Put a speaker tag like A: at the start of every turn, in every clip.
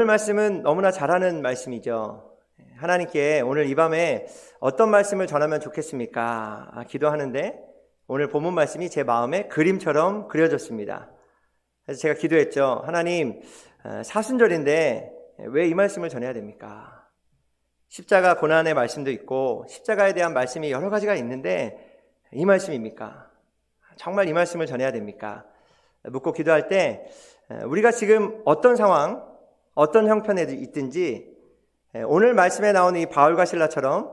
A: 오늘 말씀은 너무나 잘하는 말씀이죠. 하나님께 오늘 이 밤에 어떤 말씀을 전하면 좋겠습니까? 기도하는데 오늘 본문 말씀이 제 마음에 그림처럼 그려졌습니다. 그래서 제가 기도했죠. 하나님, 사순절인데 왜 이 말씀을 전해야 됩니까? 십자가 고난의 말씀도 있고 십자가에 대한 말씀이 여러 가지가 있는데 이 말씀입니까? 정말 이 말씀을 전해야 됩니까? 묻고 기도할 때 우리가 지금 어떤 상황, 어떤 형편에 있든지 오늘 말씀에 나오는 이 바울과 실라처럼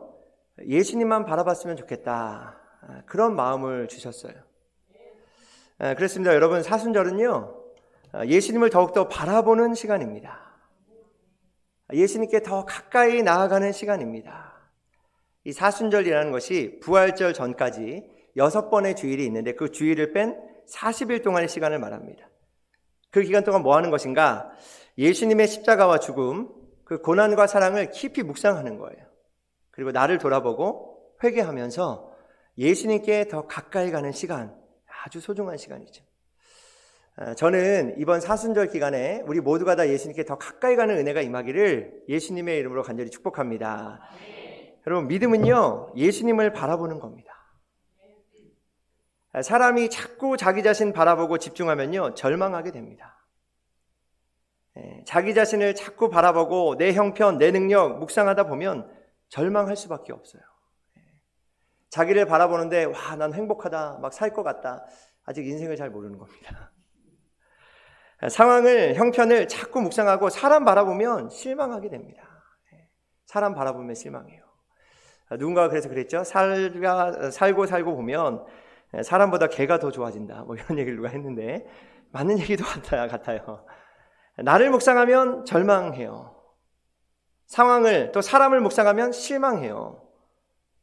A: 예수님만 바라봤으면 좋겠다, 그런 마음을 주셨어요. 그렇습니다. 여러분, 사순절은요 예수님을 더욱더 바라보는 시간입니다. 예수님께 더 가까이 나아가는 시간입니다. 이 사순절이라는 것이 부활절 전까지 6번의 주일이 있는데 그 주일을 뺀 40일 동안의 시간을 말합니다. 그 기간 동안 뭐 하는 것인가? 예수님의 십자가와 죽음, 그 고난과 사랑을 깊이 묵상하는 거예요. 그리고 나를 돌아보고 회개하면서 예수님께 더 가까이 가는 시간, 아주 소중한 시간이죠. 저는 이번 사순절 기간에 우리 모두가 다 예수님께 더 가까이 가는 은혜가 임하기를 예수님의 이름으로 간절히 축복합니다. 여러분, 믿음은요 예수님을 바라보는 겁니다. 사람이 자꾸 자기 자신 바라보고 집중하면요 절망하게 됩니다. 자기 자신을 자꾸 바라보고 내 형편, 내 능력 묵상하다 보면 절망할 수밖에 없어요. 자기를 바라보는데 와, 난 행복하다, 막 살 것 같다. 아직 인생을 잘 모르는 겁니다. 상황을, 형편을 자꾸 묵상하고 사람 바라보면 실망하게 됩니다. 사람 바라보면 실망해요. 누군가가 그래서 그랬죠. 살고 보면 사람보다 개가 더 좋아진다, 뭐 이런 얘기를 누가 했는데 맞는 얘기도 같아요. 나를 묵상하면 절망해요. 상황을, 또 사람을 묵상하면 실망해요.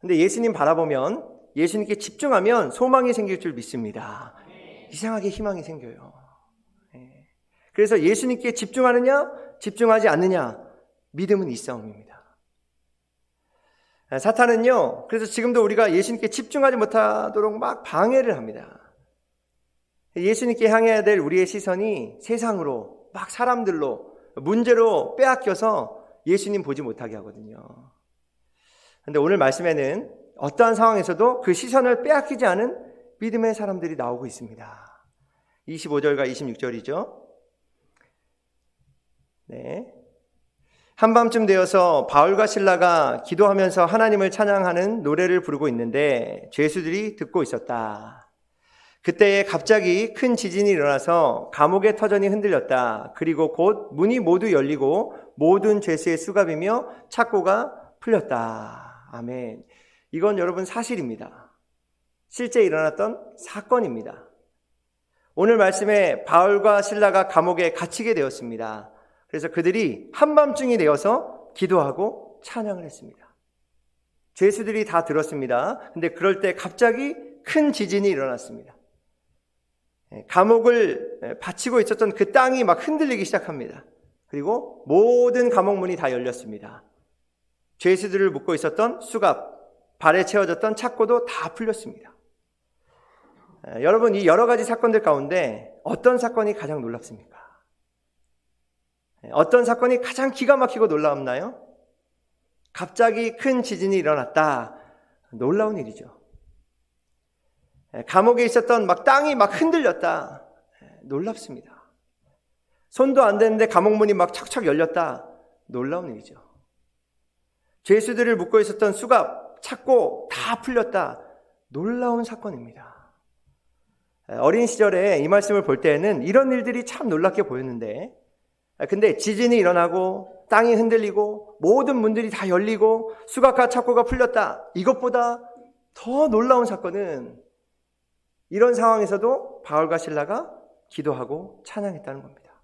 A: 근데 예수님 바라보면, 예수님께 집중하면 소망이 생길 줄 믿습니다. 이상하게 희망이 생겨요. 그래서 예수님께 집중하느냐 집중하지 않느냐, 믿음은 이 싸움입니다. 사탄은요 그래서 지금도 우리가 예수님께 집중하지 못하도록 막 방해를 합니다. 예수님께 향해야 될 우리의 시선이 세상으로, 막 사람들로, 문제로 빼앗겨서 예수님 보지 못하게 하거든요. 그런데 오늘 말씀에는 어떠한 상황에서도 그 시선을 빼앗기지 않은 믿음의 사람들이 나오고 있습니다. 25절과 26절이죠. 네. 한밤쯤 되어서 바울과 실라가 기도하면서 하나님을 찬양하는 노래를 부르고 있는데 죄수들이 듣고 있었다. 그때에 갑자기 큰 지진이 일어나서 감옥의 터전이 흔들렸다. 그리고 곧 문이 모두 열리고 모든 죄수의 수갑이며 착고가 풀렸다. 아멘. 이건 여러분 사실입니다. 실제 일어났던 사건입니다. 오늘 말씀에 바울과 실라가 감옥에 갇히게 되었습니다. 그래서 그들이 한밤중이 되어서 기도하고 찬양을 했습니다. 죄수들이 다 들었습니다. 근데 그럴 때 갑자기 큰 지진이 일어났습니다. 감옥을 바치고 있었던 그 땅이 막 흔들리기 시작합니다. 그리고 모든 감옥 문이 다 열렸습니다. 죄수들을 묶고 있었던 수갑, 발에 채워졌던 착고도 다 풀렸습니다. 여러분, 이 여러 가지 사건들 가운데 어떤 사건이 가장 놀랍습니까? 어떤 사건이 가장 기가 막히고 놀라웠나요? 갑자기 큰 지진이 일어났다. 놀라운 일이죠. 감옥에 있었던 막 땅이 막 흔들렸다. 놀랍습니다. 손도 안 대는데 감옥 문이 막 척척 열렸다. 놀라운 일이죠. 죄수들을 묶고 있었던 수갑, 착고 다 풀렸다. 놀라운 사건입니다. 어린 시절에 이 말씀을 볼 때에는 이런 일들이 참 놀랍게 보였는데, 근데 지진이 일어나고 땅이 흔들리고 모든 문들이 다 열리고 수갑과 착고가 풀렸다. 이것보다 더 놀라운 사건은 이런 상황에서도 바울과 실라가 기도하고 찬양했다는 겁니다.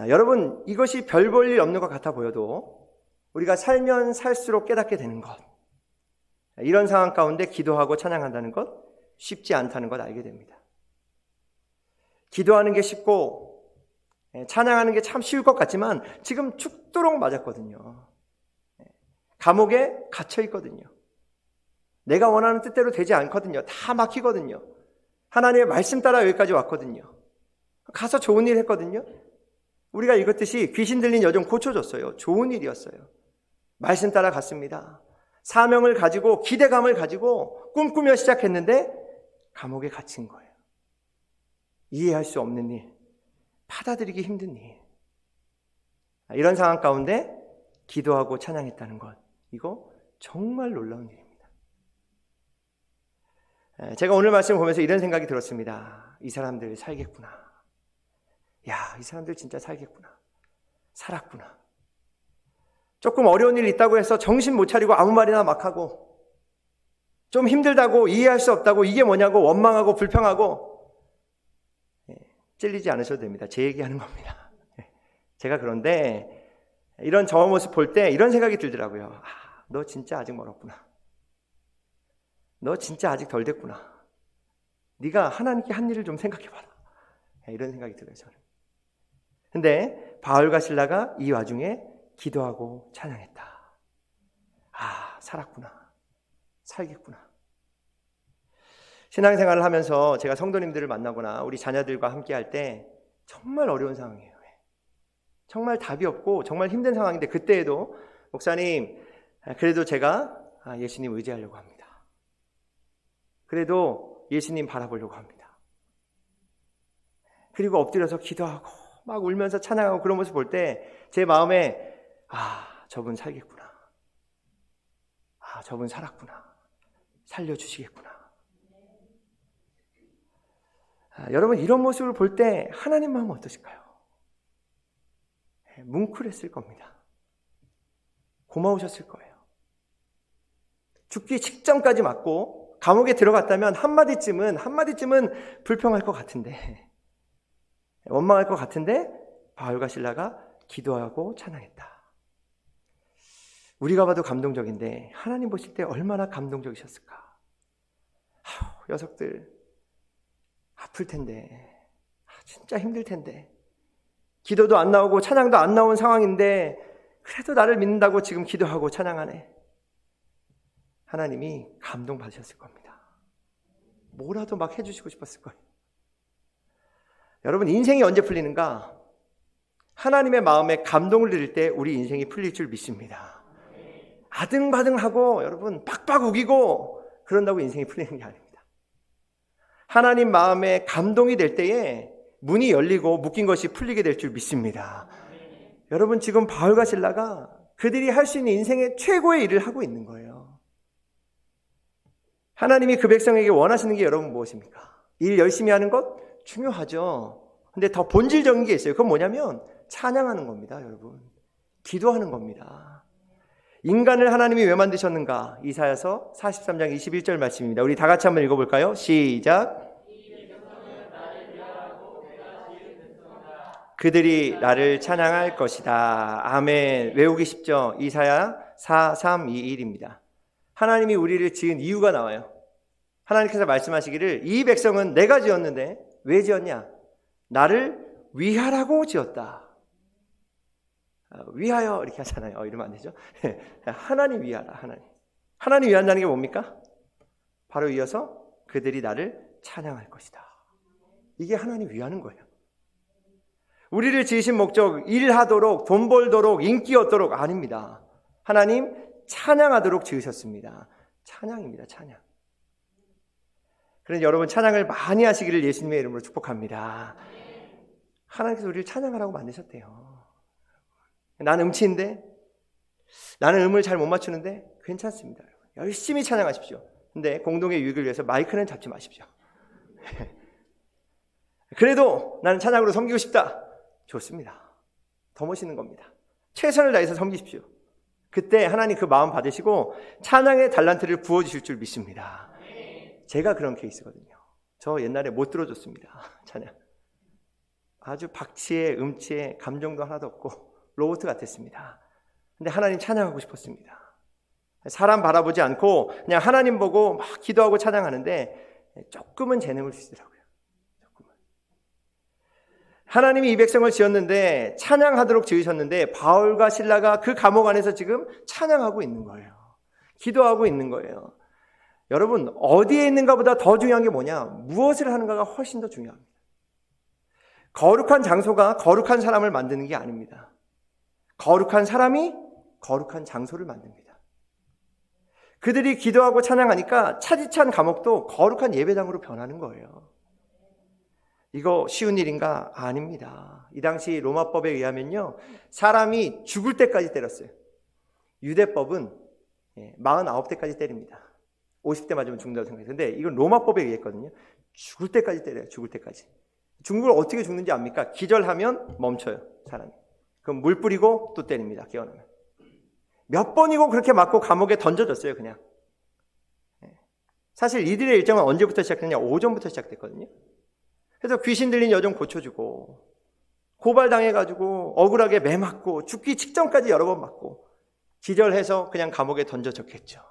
A: 여러분, 이것이 별 볼 일 없는 것 같아 보여도 우리가 살면 살수록 깨닫게 되는 것, 이런 상황 가운데 기도하고 찬양한다는 것 쉽지 않다는 것 알게 됩니다. 기도하는 게 쉽고 찬양하는 게 참 쉬울 것 같지만 지금 죽도록 맞았거든요. 감옥에 갇혀 있거든요. 내가 원하는 뜻대로 되지 않거든요. 다 막히거든요. 하나님의 말씀 따라 여기까지 왔거든요. 가서 좋은 일 했거든요. 우리가 읽었듯이 귀신 들린 여종 고쳐줬어요. 좋은 일이었어요. 말씀 따라 갔습니다. 사명을 가지고 기대감을 가지고 꿈꾸며 시작했는데 감옥에 갇힌 거예요. 이해할 수 없는 일, 받아들이기 힘든 일. 이런 상황 가운데 기도하고 찬양했다는 것, 이거 정말 놀라운 일입니다. 제가 오늘 말씀을 보면서 이런 생각이 들었습니다. 이 사람들 살겠구나. 야, 이 사람들 진짜 살겠구나. 살았구나. 조금 어려운 일 있다고 해서 정신 못 차리고 아무 말이나 막 하고, 좀 힘들다고, 이해할 수 없다고, 이게 뭐냐고 원망하고 불평하고, 찔리지 않으셔도 됩니다. 제 얘기하는 겁니다. 제가 그런데 이런 저 모습 볼 때 이런 생각이 들더라고요. 너 진짜 아직 멀었구나. 너 진짜 아직 덜 됐구나. 네가 하나님께 한 일을 좀 생각해봐라. 이런 생각이 들어요, 저는. 근데 바울과 실라가 이 와중에 기도하고 찬양했다. 살았구나. 살겠구나. 신앙생활을 하면서 제가 성도님들을 만나거나 우리 자녀들과 함께 할 때 정말 어려운 상황이에요. 정말 답이 없고 정말 힘든 상황인데 그때에도 목사님, 그래도 제가 예수님 의지하려고 합니다. 그래도 예수님 바라보려고 합니다. 그리고 엎드려서 기도하고 막 울면서 찬양하고 그런 모습 볼 때 제 마음에 저분 살겠구나. 저분 살았구나. 살려주시겠구나. 여러분, 이런 모습을 볼 때 하나님 마음은 어떠실까요? 뭉클했을 겁니다. 고마우셨을 거예요. 죽기 직전까지 맞고 감옥에 들어갔다면 한마디쯤은 불평할 것 같은데, 원망할 것 같은데 바울과 실라가 기도하고 찬양했다. 우리가 봐도 감동적인데 하나님 보실 때 얼마나 감동적이셨을까. 녀석들 아플 텐데, 진짜 힘들 텐데, 기도도 안 나오고 찬양도 안 나온 상황인데 그래도 나를 믿는다고 지금 기도하고 찬양하네. 하나님이 감동받으셨을 겁니다. 뭐라도 막 해주시고 싶었을 거예요. 여러분, 인생이 언제 풀리는가? 하나님의 마음에 감동을 드릴 때 우리 인생이 풀릴 줄 믿습니다. 아등바등하고 여러분 빡빡 우기고 그런다고 인생이 풀리는 게 아닙니다. 하나님 마음에 감동이 될 때에 문이 열리고 묶인 것이 풀리게 될 줄 믿습니다. 여러분, 지금 바울과 실라가 그들이 할 수 있는 인생의 최고의 일을 하고 있는 거예요. 하나님이 그 백성에게 원하시는 게 여러분 무엇입니까? 일 열심히 하는 것 중요하죠. 근데 더 본질적인 게 있어요. 그건 뭐냐면 찬양하는 겁니다, 여러분. 기도하는 겁니다. 인간을 하나님이 왜 만드셨는가? 이사야서 43장 21절 말씀입니다. 우리 다 같이 한번 읽어볼까요? 시작. 그들이 나를 찬양할 것이다. 아멘. 외우기 쉽죠? 이사야 4321입니다. 하나님이 우리를 지은 이유가 나와요. 하나님께서 말씀하시기를 이 백성은 내가 지었는데 왜 지었냐? 나를 위하라고 지었다. 위하여 이렇게 하잖아요. 이러면 안 되죠. 하나님 위하라. 하나님 위한다는 게 뭡니까? 바로 이어서 그들이 나를 찬양할 것이다. 이게 하나님 위하는 거예요. 우리를 지으신 목적, 일하도록, 돈 벌도록, 인기 얻도록 아닙니다. 하나님 찬양하도록 지으셨습니다. 찬양입니다. 찬양. 그래서 여러분, 찬양을 많이 하시기를 예수님의 이름으로 축복합니다. 하나님께서 우리를 찬양하라고 만드셨대요. 나는 음치인데, 나는 음을 잘 못 맞추는데 괜찮습니다. 열심히 찬양하십시오. 근데 공동의 유익을 위해서 마이크는 잡지 마십시오. 그래도 나는 찬양으로 섬기고 싶다. 좋습니다. 더 멋있는 겁니다. 최선을 다해서 섬기십시오. 그때 하나님 그 마음 받으시고 찬양의 달란트를 부어주실 줄 믿습니다. 제가 그런 케이스거든요. 저 옛날에 못 들어줬습니다. 찬양. 아주 박치에 음치에 감정도 하나도 없고 로봇 같았습니다. 근데 하나님 찬양하고 싶었습니다. 사람 바라보지 않고 그냥 하나님 보고 막 기도하고 찬양하는데 조금은 재능을 주시더라고요. 조금은. 하나님이 이 백성을 지었는데 찬양하도록 지으셨는데 바울과 실라가 그 감옥 안에서 지금 찬양하고 있는 거예요. 기도하고 있는 거예요. 여러분, 어디에 있는가보다 더 중요한 게 뭐냐? 무엇을 하는가가 훨씬 더 중요합니다. 거룩한 장소가 거룩한 사람을 만드는 게 아닙니다. 거룩한 사람이 거룩한 장소를 만듭니다. 그들이 기도하고 찬양하니까 차디찬 감옥도 거룩한 예배당으로 변하는 거예요. 이거 쉬운 일인가? 아닙니다. 이 당시 로마법에 의하면요, 사람이 죽을 때까지 때렸어요. 유대법은 49대까지 때립니다. 50대 맞으면 죽는다고 생각해요. 근데 이건 로마법에 의했거든요. 죽을 때까지 때려요. 죽을 때까지. 죽는 걸 어떻게 죽는지 압니까? 기절하면 멈춰요, 사람이. 그럼 물 뿌리고 또 때립니다, 깨어나면. 몇 번이고 그렇게 맞고 감옥에 던져졌어요, 그냥. 사실 이들의 일정은 언제부터 시작했냐? 오전부터 시작됐거든요. 그래서 귀신 들린 여종 고쳐주고, 고발당해가지고 억울하게 매 맞고 죽기 직전까지 여러 번 맞고 기절해서 그냥 감옥에 던져졌겠죠.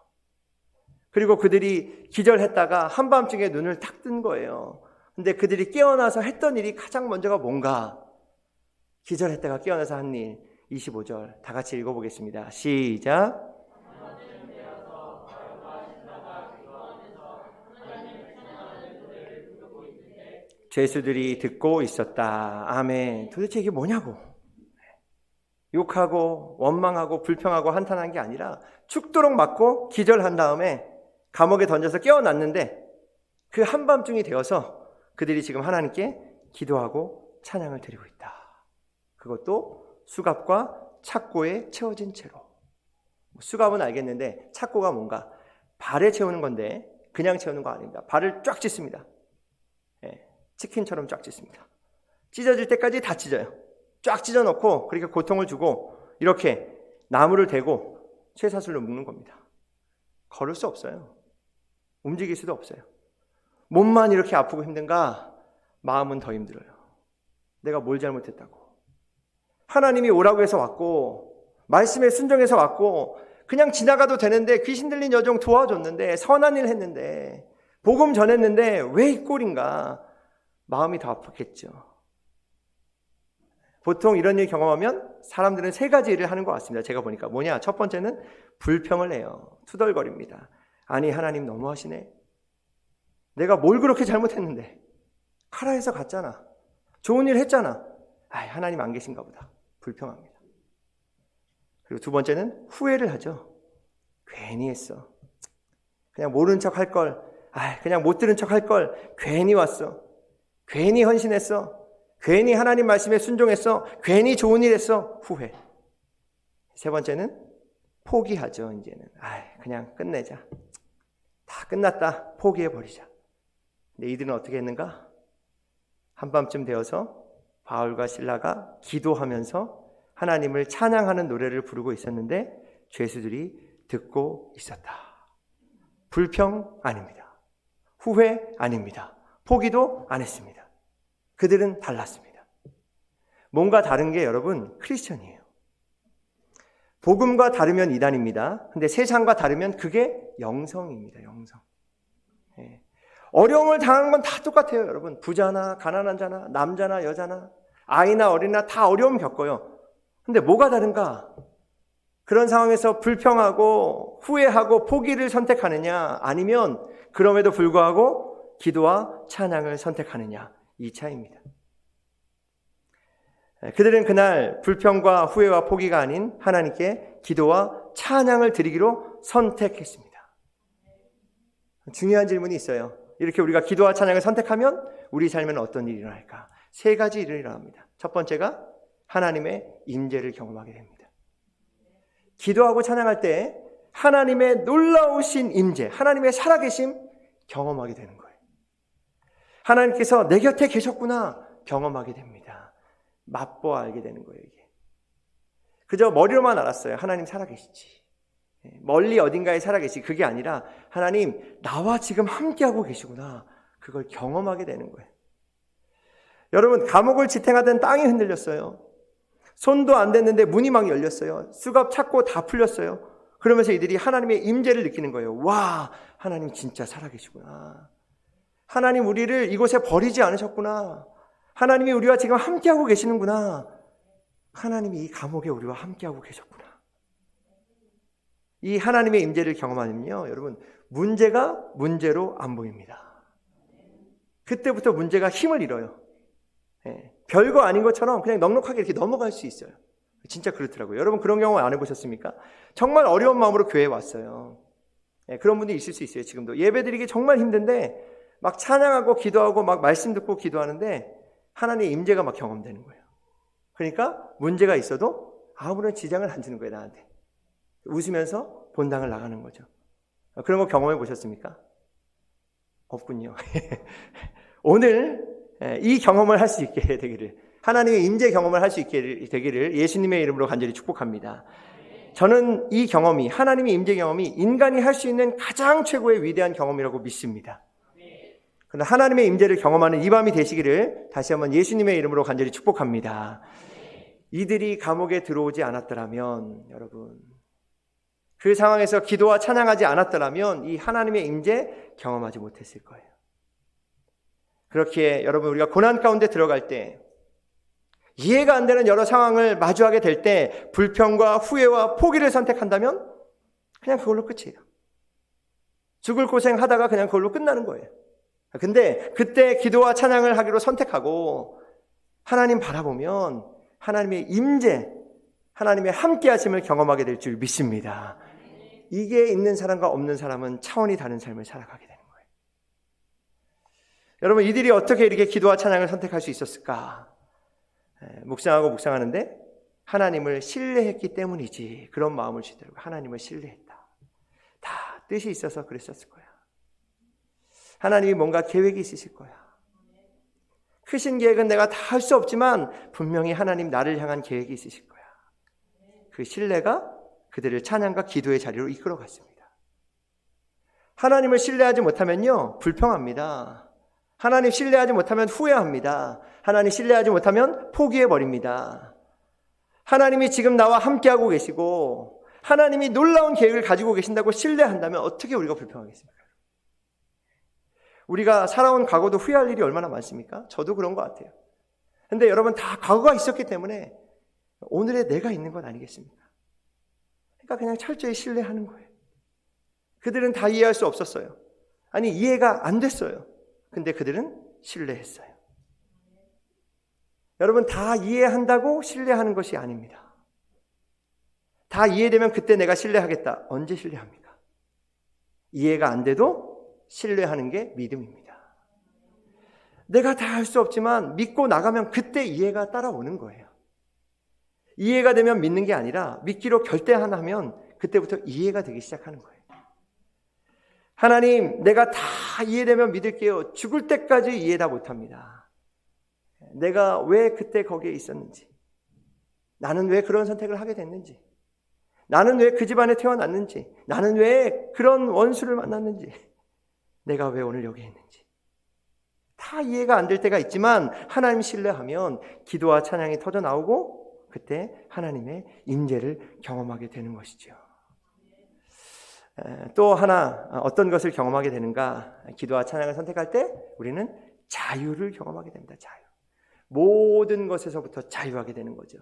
A: 그리고 그들이 기절했다가 한밤중에 눈을 탁 뜬 거예요. 근데 그들이 깨어나서 했던 일이 가장 먼저가 뭔가? 기절했다가 깨어나서 한 일, 25절 다 같이 읽어보겠습니다. 시작. 죄수들이 듣고 있었다. 아멘. 도대체 이게 뭐냐고. 욕하고 원망하고 불평하고 한탄한 게 아니라 죽도록 맞고 기절한 다음에 감옥에 던져서 깨어났는데 그 한밤중이 되어서 그들이 지금 하나님께 기도하고 찬양을 드리고 있다. 그것도 수갑과 착고에 채워진 채로. 수갑은 알겠는데 착고가 뭔가? 발에 채우는 건데 그냥 채우는 거 아닙니다. 발을 쫙 찢습니다. 치킨처럼 쫙 찢습니다. 찢어질 때까지 다 찢어요. 쫙 찢어놓고 그렇게 고통을 주고 이렇게 나무를 대고 쇠사슬로 묶는 겁니다. 걸을 수 없어요. 움직일 수도 없어요. 몸만 이렇게 아프고 힘든가? 마음은 더 힘들어요. 내가 뭘 잘못했다고. 하나님이 오라고 해서 왔고 말씀에 순종해서 왔고 그냥 지나가도 되는데 귀신 들린 여종 도와줬는데 선한 일 했는데 복음 전했는데 왜 이 꼴인가? 마음이 더 아팠겠죠. 보통 이런 일 경험하면 사람들은 세 가지 일을 하는 것 같습니다. 제가 보니까 뭐냐? 첫 번째는 불평을 해요. 투덜거립니다. 아니 하나님 너무하시네. 내가 뭘 그렇게 잘못했는데 가라 해서 갔잖아. 좋은 일 했잖아. 하나님 안 계신가 보다. 불평합니다. 그리고 두 번째는 후회를 하죠. 괜히 했어. 그냥 모르는 척 할 걸. 그냥 못 들은 척 할 걸. 괜히 왔어. 괜히 헌신했어. 괜히 하나님 말씀에 순종했어. 괜히 좋은 일 했어. 후회. 세 번째는 포기하죠. 이제는 그냥 끝내자. 다 끝났다. 포기해버리자. 근데 이들은 어떻게 했는가? 한밤쯤 되어서 바울과 실라가 기도하면서 하나님을 찬양하는 노래를 부르고 있었는데 죄수들이 듣고 있었다. 불평 아닙니다. 후회 아닙니다. 포기도 안 했습니다. 그들은 달랐습니다. 뭔가 다른 게 여러분 크리스천이에요. 복음과 다르면 이단입니다. 근데 세상과 다르면 그게 영성입니다. 영성. 어려움을 당하는 건 다 똑같아요. 여러분 부자나 가난한 자나 남자나 여자나 아이나 어린이나 다 어려움 겪어요. 근데 뭐가 다른가? 그런 상황에서 불평하고 후회하고 포기를 선택하느냐 아니면 그럼에도 불구하고 기도와 찬양을 선택하느냐 이 차이입니다. 그들은 그날 불평과 후회와 포기가 아닌 하나님께 기도와 찬양을 드리기로 선택했습니다. 중요한 질문이 있어요. 이렇게 우리가 기도와 찬양을 선택하면 우리 삶에는 어떤 일이 일어날까? 세 가지 일이 일어납니다. 첫 번째가 하나님의 임재를 경험하게 됩니다. 기도하고 찬양할 때 하나님의 놀라우신 임재, 하나님의 살아계심 경험하게 되는 거예요. 하나님께서 내 곁에 계셨구나 경험하게 됩니다. 맛보아 알게 되는 거예요. 이게 그저 머리로만 알았어요. 하나님 살아계시지. 멀리 어딘가에 살아계시 그게 아니라 하나님 나와 지금 함께하고 계시구나. 그걸 경험하게 되는 거예요. 여러분 감옥을 지탱하던 땅이 흔들렸어요. 손도 안 댔는데 문이 막 열렸어요. 수갑 찾고 다 풀렸어요. 그러면서 이들이 하나님의 임재를 느끼는 거예요. 와, 하나님 진짜 살아계시구나. 하나님 우리를 이곳에 버리지 않으셨구나. 하나님이 우리와 지금 함께하고 계시는구나. 하나님이 이 감옥에 우리와 함께하고 계셨구나. 이 하나님의 임재를 경험하면요, 여러분 문제가 문제로 안 보입니다. 그때부터 문제가 힘을 잃어요. 별거 아닌 것처럼 그냥 넉넉하게 이렇게 넘어갈 수 있어요. 진짜 그렇더라고요. 여러분 그런 경험 안 해보셨습니까? 정말 어려운 마음으로 교회에 왔어요. 그런 분들이 있을 수 있어요. 지금도 예배드리기 정말 힘든데 막 찬양하고 기도하고 막 말씀 듣고 기도하는데 하나님의 임재가 막 경험되는 거예요. 그러니까 문제가 있어도 아무런 지장을 안 주는 거예요. 나한테 웃으면서 본당을 나가는 거죠. 그런 거 경험해 보셨습니까? 없군요. 오늘 이 경험을 할 수 있게 되기를, 하나님의 임재 경험을 할 수 있게 되기를 예수님의 이름으로 간절히 축복합니다. 저는 이 경험이, 하나님의 임재 경험이 인간이 할 수 있는 가장 최고의 위대한 경험이라고 믿습니다. 그러나 하나님의 임재를 경험하는 이 밤이 되시기를 다시 한번 예수님의 이름으로 간절히 축복합니다. 이들이 감옥에 들어오지 않았더라면, 여러분, 그 상황에서 기도와 찬양하지 않았더라면 이 하나님의 임재 경험하지 못했을 거예요. 그렇기에 여러분, 우리가 고난 가운데 들어갈 때, 이해가 안 되는 여러 상황을 마주하게 될 때 불평과 후회와 포기를 선택한다면 그냥 그걸로 끝이에요. 죽을 고생하다가 그냥 그걸로 끝나는 거예요. 근데 그때 기도와 찬양을 하기로 선택하고 하나님 바라보면 하나님의 임재, 하나님의 함께하심을 경험하게 될 줄 믿습니다. 이게 있는 사람과 없는 사람은 차원이 다른 삶을 살아가게 되는 거예요. 여러분, 이들이 어떻게 이렇게 기도와 찬양을 선택할 수 있었을까? 묵상하는데 하나님을 신뢰했기 때문이지, 그런 마음을 주더라고요. 하나님을 신뢰했다. 다 뜻이 있어서 그랬었을 거야. 하나님이 뭔가 계획이 있으실 거야. 크신 계획은 내가 다 할 수 없지만 분명히 하나님 나를 향한 계획이 있으실 거야. 그 신뢰가 그들을 찬양과 기도의 자리로 이끌어갔습니다. 하나님을 신뢰하지 못하면요, 불평합니다. 하나님 신뢰하지 못하면 후회합니다. 하나님 신뢰하지 못하면 포기해버립니다. 하나님이 지금 나와 함께하고 계시고 하나님이 놀라운 계획을 가지고 계신다고 신뢰한다면 어떻게 우리가 불평하겠습니까? 우리가 살아온 과거도 후회할 일이 얼마나 많습니까? 저도 그런 것 같아요. 근데 여러분, 다 과거가 있었기 때문에 오늘의 내가 있는 건 아니겠습니까? 그러니까 그냥 철저히 신뢰하는 거예요. 그들은 다 이해할 수 없었어요. 아니, 이해가 안 됐어요. 근데 그들은 신뢰했어요. 여러분, 다 이해한다고 신뢰하는 것이 아닙니다. 다 이해되면 그때 내가 신뢰하겠다. 언제 신뢰합니까? 이해가 안 돼도 신뢰하는 게 믿음입니다. 내가 다 할 수 없지만 믿고 나가면 그때 이해가 따라오는 거예요. 이해가 되면 믿는 게 아니라 믿기로 결단하면 그때부터 이해가 되기 시작하는 거예요. 하나님, 내가 다 이해되면 믿을게요. 죽을 때까지 이해 다 못합니다. 내가 왜 그때 거기에 있었는지, 나는 왜 그런 선택을 하게 됐는지, 나는 왜 그 집안에 태어났는지, 나는 왜 그런 원수를 만났는지, 내가 왜 오늘 여기 있는지 다 이해가 안 될 때가 있지만 하나님 신뢰하면 기도와 찬양이 터져 나오고 그때 하나님의 임재를 경험하게 되는 것이죠. 또 하나 어떤 것을 경험하게 되는가? 기도와 찬양을 선택할 때 우리는 자유를 경험하게 됩니다. 자유. 모든 것에서부터 자유하게 되는 거죠.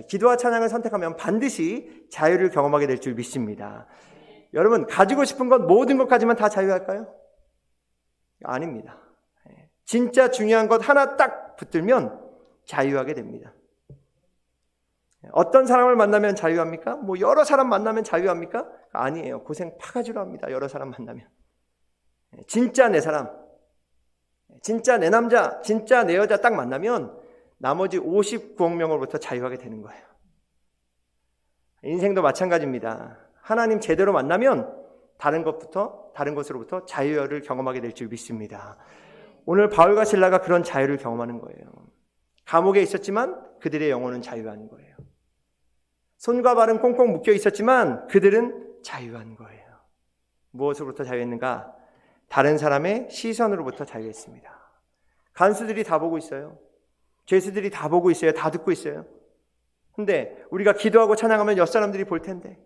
A: 기도와 찬양을 선택하면 반드시 자유를 경험하게 될 줄 믿습니다. 여러분, 가지고 싶은 것 모든 것 가지면 다 자유할까요? 아닙니다. 진짜 중요한 것 하나 딱 붙들면 자유하게 됩니다. 어떤 사람을 만나면 자유합니까? 뭐 여러 사람 만나면 자유합니까? 아니에요. 고생 파가지로 합니다. 여러 사람 만나면. 진짜 내 사람, 진짜 내 남자, 진짜 내 여자 딱 만나면 나머지 59억 명으로부터 자유하게 되는 거예요. 인생도 마찬가지입니다. 하나님 제대로 만나면 다른 것으로부터 자유를 경험하게 될 줄 믿습니다. 오늘 바울과 실라가 그런 자유를 경험하는 거예요. 감옥에 있었지만 그들의 영혼은 자유한 거예요. 손과 발은 꽁꽁 묶여 있었지만 그들은 자유한 거예요. 무엇으로부터 자유했는가? 다른 사람의 시선으로부터 자유했습니다. 간수들이 다 보고 있어요. 죄수들이 다 보고 있어요. 다 듣고 있어요. 근데 우리가 기도하고 찬양하면 옆사람들이 볼 텐데,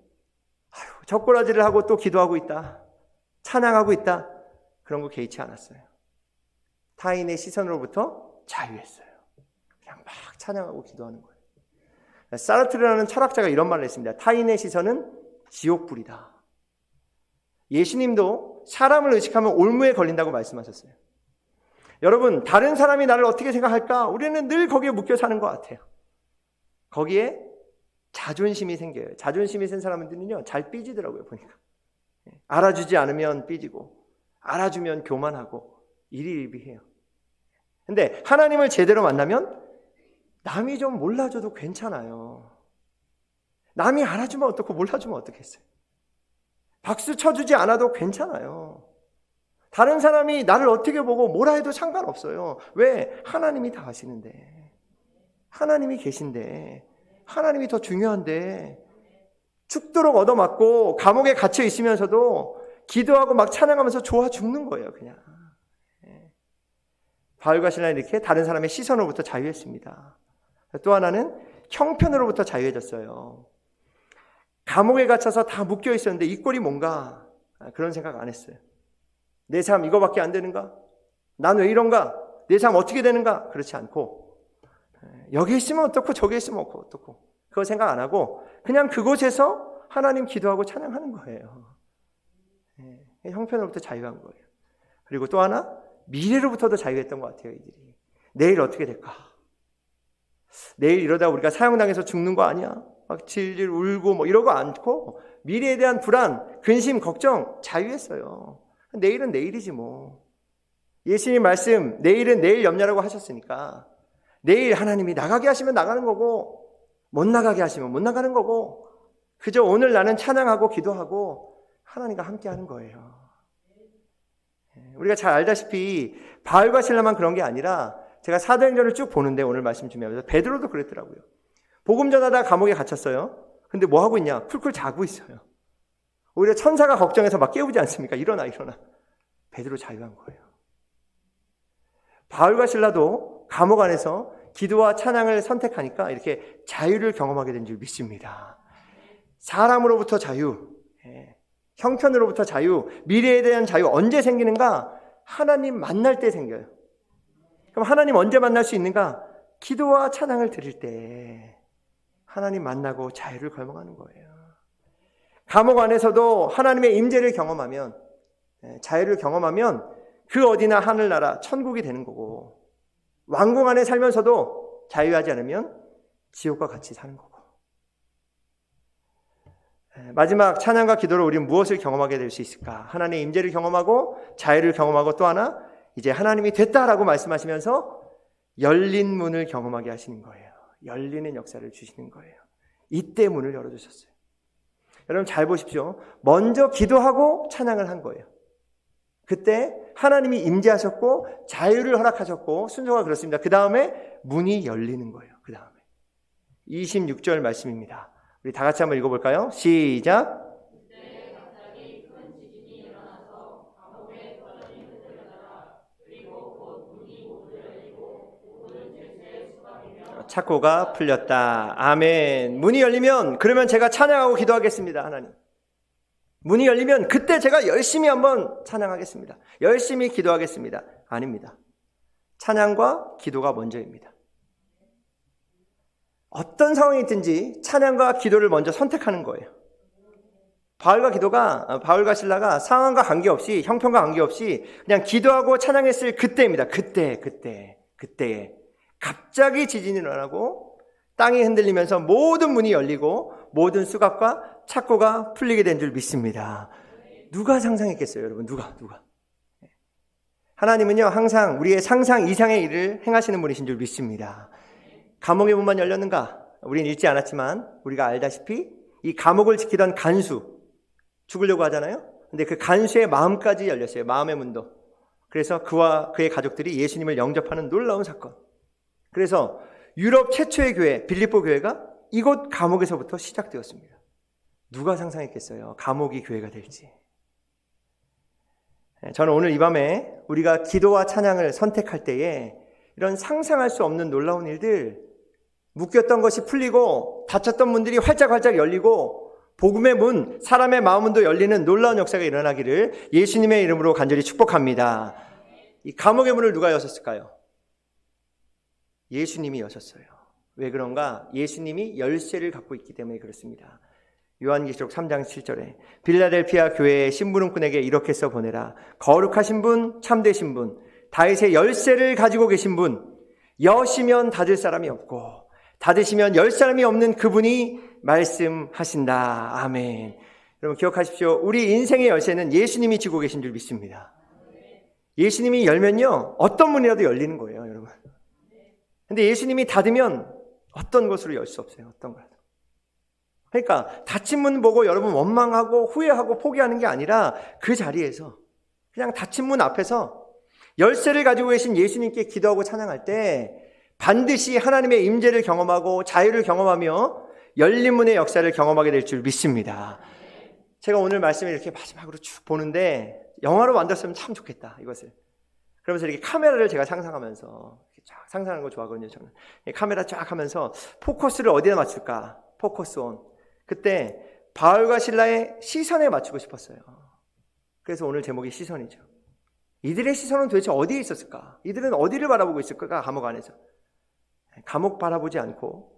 A: 젓가락질을 하고 또 기도하고 있다, 찬양하고 있다, 그런 거 개의치 않았어요. 타인의 시선으로부터 자유했어요. 그냥 막 찬양하고 기도하는 거예요. 사르트르라는 철학자가 이런 말을 했습니다. 타인의 시선은 지옥불이다. 예수님도 사람을 의식하면 올무에 걸린다고 말씀하셨어요. 여러분, 다른 사람이 나를 어떻게 생각할까? 우리는 늘 거기에 묶여 사는 것 같아요. 거기에 자존심이 생겨요. 자존심이 센 사람들은요, 잘 삐지더라고요, 보니까. 알아주지 않으면 삐지고, 알아주면 교만하고, 이리이리해요. 근데 하나님을 제대로 만나면 남이 좀 몰라줘도 괜찮아요. 남이 알아주면 어떻고 몰라주면 어떻겠어요? 박수 쳐주지 않아도 괜찮아요. 다른 사람이 나를 어떻게 보고 뭐라 해도 상관없어요. 왜? 하나님이 다 아시는데. 하나님이 계신데. 하나님이 더 중요한데. 죽도록 얻어맞고 감옥에 갇혀 있으면서도 기도하고 막 찬양하면서 좋아 죽는 거예요, 그냥. 바울과 실라는 이렇게 다른 사람의 시선으로부터 자유했습니다. 또 하나는 형편으로부터 자유해졌어요. 감옥에 갇혀서 다 묶여 있었는데 이 꼴이 뭔가 그런 생각 안 했어요. 내 삶 이거밖에 안 되는가? 난 왜 이런가? 내 삶 어떻게 되는가? 그렇지 않고 여기 있으면 어떻고 저기 있으면 어떻고 그거 생각 안 하고 그냥 그곳에서 하나님 기도하고 찬양하는 거예요. 형편으로부터 자유한 거예요. 그리고 또 하나 미래로부터도 자유했던 것 같아요. 이들이 내일 어떻게 될까? 내일 이러다 우리가 사형당해서 죽는 거 아니야? 막 질질 울고 뭐 이러고 않고 미래에 대한 불안, 근심, 걱정 자유했어요. 내일은 내일이지 뭐. 예수님 말씀 내일은 내일 염려라고 하셨으니까 내일 하나님이 나가게 하시면 나가는 거고 못 나가게 하시면 못 나가는 거고 그저 오늘 나는 찬양하고 기도하고 하나님과 함께 하는 거예요. 우리가 잘 알다시피 바울과 실라만 그런 게 아니라 제가 사도행전을 쭉 보는데 오늘 말씀 준비하면서 베드로도 그랬더라고요. 복음 전하다 감옥에 갇혔어요. 근데 뭐 하고 있냐? 쿨쿨 자고 있어요. 오히려 천사가 걱정해서 막 깨우지 않습니까? 일어나. 베드로 자유한 거예요. 바울과 실라도 감옥 안에서 기도와 찬양을 선택하니까 이렇게 자유를 경험하게 된 줄 믿습니다. 사람으로부터 자유, 형편으로부터 자유, 미래에 대한 자유 언제 생기는가? 하나님 만날 때 생겨요. 그럼 하나님 언제 만날 수 있는가? 기도와 찬양을 드릴 때 하나님 만나고 자유를 걸어가는 거예요. 감옥 안에서도 하나님의 임재를 경험하면 자유를 경험하면 그 어디나 하늘나라 천국이 되는 거고 왕궁 안에 살면서도 자유하지 않으면 지옥과 같이 사는 거고 마지막 찬양과 기도로 우리는 무엇을 경험하게 될 수 있을까? 하나님의 임재를 경험하고 자유를 경험하고 또 하나 이제 하나님이 됐다라고 말씀하시면서 열린 문을 경험하게 하시는 거예요. 열리는 역사를 주시는 거예요. 이때 문을 열어주셨어요. 여러분 잘 보십시오. 먼저 기도하고 찬양을 한 거예요. 그때 하나님이 임재하셨고 자유를 허락하셨고 순서가 그렇습니다. 그 다음에 문이 열리는 거예요. 그 다음에 26절 말씀입니다. 우리 다 같이 한번 읽어볼까요? 시작. 착고가 풀렸다. 아멘. 문이 열리면 그러면 제가 찬양하고 기도하겠습니다. 하나님. 문이 열리면 그때 제가 열심히 한번 찬양하겠습니다. 열심히 기도하겠습니다. 아닙니다. 찬양과 기도가 먼저입니다. 어떤 상황이 있든지 찬양과 기도를 먼저 선택하는 거예요. 바울과 실라가 상황과 관계없이 형편과 관계없이 그냥 기도하고 찬양했을 그때입니다. 그때에 갑자기 지진이 일어나고 땅이 흔들리면서 모든 문이 열리고 모든 수갑과 착고가 풀리게 된 줄 믿습니다. 누가 상상했겠어요, 여러분? 누가? 하나님은요 항상 우리의 상상 이상의 일을 행하시는 분이신 줄 믿습니다. 감옥의 문만 열렸는가? 우리는 읽지 않았지만 우리가 알다시피 이 감옥을 지키던 간수 죽으려고 하잖아요. 근데 그 간수의 마음까지 열렸어요. 마음의 문도. 그래서 그와 그의 가족들이 예수님을 영접하는 놀라운 사건. 그래서 유럽 최초의 교회 빌립보 교회가 이곳 감옥에서부터 시작되었습니다. 누가 상상했겠어요? 감옥이 교회가 될지. 저는 오늘 이 밤에 우리가 기도와 찬양을 선택할 때에 이런 상상할 수 없는 놀라운 일들, 묶였던 것이 풀리고 닫혔던 문들이 활짝활짝 열리고 복음의 문, 사람의 마음문도 열리는 놀라운 역사가 일어나기를 예수님의 이름으로 간절히 축복합니다. 이 감옥의 문을 누가 여셨을까요? 예수님이 여셨어요. 왜 그런가? 예수님이 열쇠를 갖고 있기 때문에 그렇습니다. 요한계시록 3장 7절에 빌라델피아 교회의 심부름꾼에게 이렇게 써보내라. 거룩하신 분, 참되신 분, 다윗의 열쇠를 가지고 계신 분, 여시면 닫을 사람이 없고 닫으시면 열 사람이 없는 그분이 말씀하신다. 아멘. 여러분 기억하십시오. 우리 인생의 열쇠는 예수님이 쥐고 계신 줄 믿습니다. 예수님이 열면요, 어떤 문이라도 열리는 거예요, 여러분. 근데 예수님이 닫으면 어떤 것으로 열 수 없어요. 어떤 거라도. 그러니까 닫힌 문 보고 여러분 원망하고 후회하고 포기하는 게 아니라 그 자리에서 그냥 닫힌 문 앞에서 열쇠를 가지고 계신 예수님께 기도하고 찬양할 때 반드시 하나님의 임재를 경험하고 자유를 경험하며 열린 문의 역사를 경험하게 될 줄 믿습니다. 제가 오늘 말씀을 이렇게 마지막으로 쭉 보는데 영화로 만들었으면 참 좋겠다, 이것을. 그러면서 이렇게 카메라를 제가 상상하면서 이렇게 쫙 상상하는 거 좋아하거든요, 저는. 카메라 쫙 하면서 포커스를 어디에 맞출까? 포커스 온. 그때 바울과 실라의 시선에 맞추고 싶었어요. 그래서 오늘 제목이 시선이죠. 이들의 시선은 도대체 어디에 있었을까? 이들은 어디를 바라보고 있을까? 감옥 안에서. 감옥 바라보지 않고,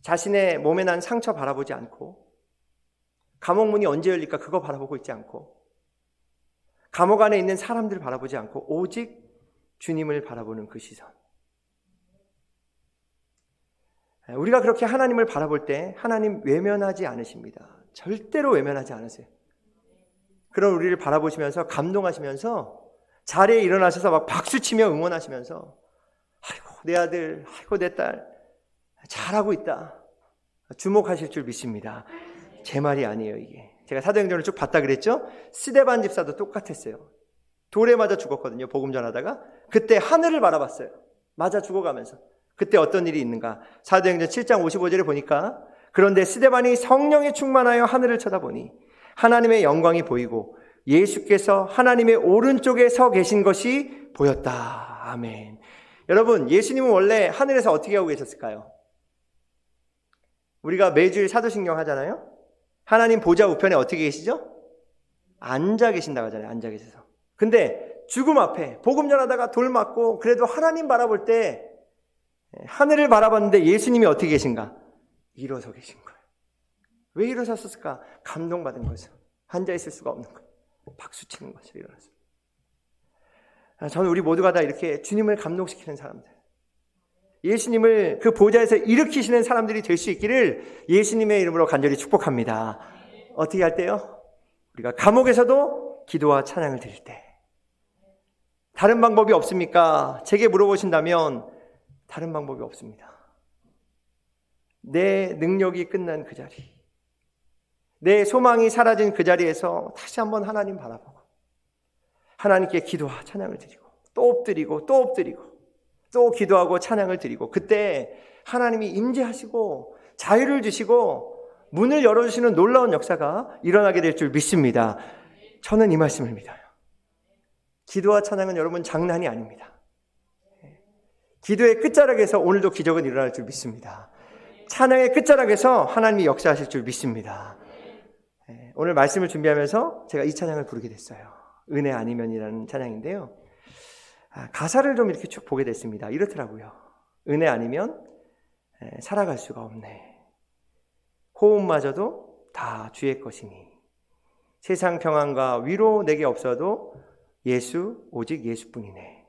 A: 자신의 몸에 난 상처 바라보지 않고, 감옥 문이 언제 열릴까? 그거 바라보고 있지 않고, 감옥 안에 있는 사람들 바라보지 않고 오직 주님을 바라보는 그 시선. 우리가 그렇게 하나님을 바라볼 때 하나님 외면하지 않으십니다. 절대로 외면하지 않으세요. 그런 우리를 바라보시면서 감동하시면서 자리에 일어나셔서 막 박수치며 응원하시면서 아이고 내 아들, 아이고 내 딸 잘하고 있다. 주목하실 줄 믿습니다. 제 말이 아니에요, 이게. 제가 사도행전을 쭉 봤다 그랬죠? 스데반 집사도 똑같았어요. 돌에 맞아 죽었거든요, 복음 전하다가. 그때 하늘을 바라봤어요. 맞아 죽어가면서. 그때 어떤 일이 있는가? 사도행전 7장 55절에 보니까 그런데 스데반이 성령에 충만하여 하늘을 쳐다보니 하나님의 영광이 보이고 예수께서 하나님의 오른쪽에 서 계신 것이 보였다. 아멘. 여러분, 예수님은 원래 하늘에서 어떻게 하고 계셨을까요? 우리가 매주일 사도신경 하잖아요. 하나님 보좌 우편에 어떻게 계시죠? 앉아 계신다고 하잖아요. 앉아 계셔서. 근데 죽음 앞에 복음 전하다가 돌 맞고 그래도 하나님 바라볼 때 하늘을 바라봤는데 예수님이 어떻게 계신가? 일어서 계신 거예요. 왜 일어섰을까? 감동받은 거죠. 앉아 있을 수가 없는 거예요. 박수 치는 거죠. 일어나서. 저는 우리 모두가 다 이렇게 주님을 감동시키는 사람들, 예수님을 그 보좌에서 일으키시는 사람들이 될 수 있기를 예수님의 이름으로 간절히 축복합니다. 어떻게 할 때요? 우리가 감옥에서도 기도와 찬양을 드릴 때. 다른 방법이 없습니까? 제게 물어보신다면 다른 방법이 없습니다. 내 능력이 끝난 그 자리, 내 소망이 사라진 그 자리에서 다시 한번 하나님 바라보고 하나님께 기도와 찬양을 드리고 또 엎드리고 또 엎드리고 또 기도하고 찬양을 드리고 그때 하나님이 임재하시고 자유를 주시고 문을 열어주시는 놀라운 역사가 일어나게 될 줄 믿습니다. 저는 이 말씀을 믿어요. 기도와 찬양은 여러분 장난이 아닙니다. 기도의 끝자락에서 오늘도 기적은 일어날 줄 믿습니다. 찬양의 끝자락에서 하나님이 역사하실 줄 믿습니다. 오늘 말씀을 준비하면서 제가 이 찬양을 부르게 됐어요. 은혜 아니면이라는 찬양인데요. 가사를 좀 이렇게 쭉 보게 됐습니다. 이렇더라고요. 은혜 아니면 살아갈 수가 없네. 호흡마저도 다 주의 것이니 세상 평안과 위로 내게 없어도 예수 오직 예수뿐이네.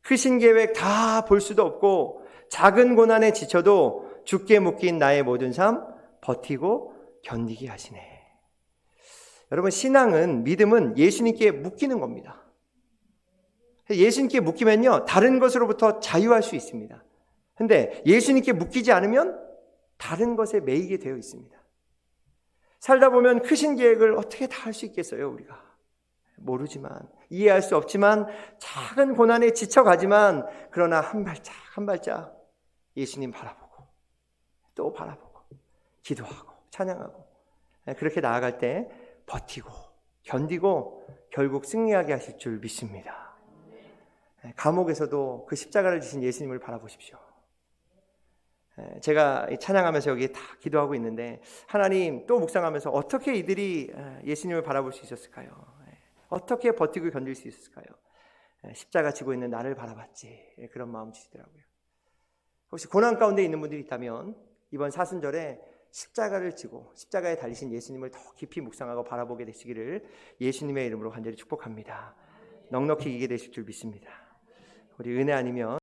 A: 크신 계획 다 볼 수도 없고 작은 고난에 지쳐도 주께 묶인 나의 모든 삶 버티고 견디게 하시네. 여러분, 신앙은, 믿음은 예수님께 묶이는 겁니다. 예수님께 묶이면요 다른 것으로부터 자유할 수 있습니다. 근데 예수님께 묶이지 않으면 다른 것에 매이게 되어 있습니다. 살다 보면 크신 계획을 어떻게 다 할 수 있겠어요? 우리가 모르지만, 이해할 수 없지만, 작은 고난에 지쳐가지만, 그러나 한 발짝 한 발짝 예수님 바라보고 또 바라보고 기도하고 찬양하고 그렇게 나아갈 때 버티고 견디고 결국 승리하게 하실 줄 믿습니다. 감옥에서도 그 십자가를 지신 예수님을 바라보십시오. 제가 찬양하면서 여기 다 기도하고 있는데 하나님 또 묵상하면서 어떻게 이들이 예수님을 바라볼 수 있었을까요? 어떻게 버티고 견딜 수 있었을까요? 십자가 지고 있는 나를 바라봤지. 그런 마음 주시더라고요. 혹시 고난 가운데 있는 분들이 있다면 이번 사순절에 십자가를 지고 십자가에 달리신 예수님을 더 깊이 묵상하고 바라보게 되시기를 예수님의 이름으로 간절히 축복합니다. 넉넉히 이기게 되실 줄 믿습니다. 우리 은혜 아니면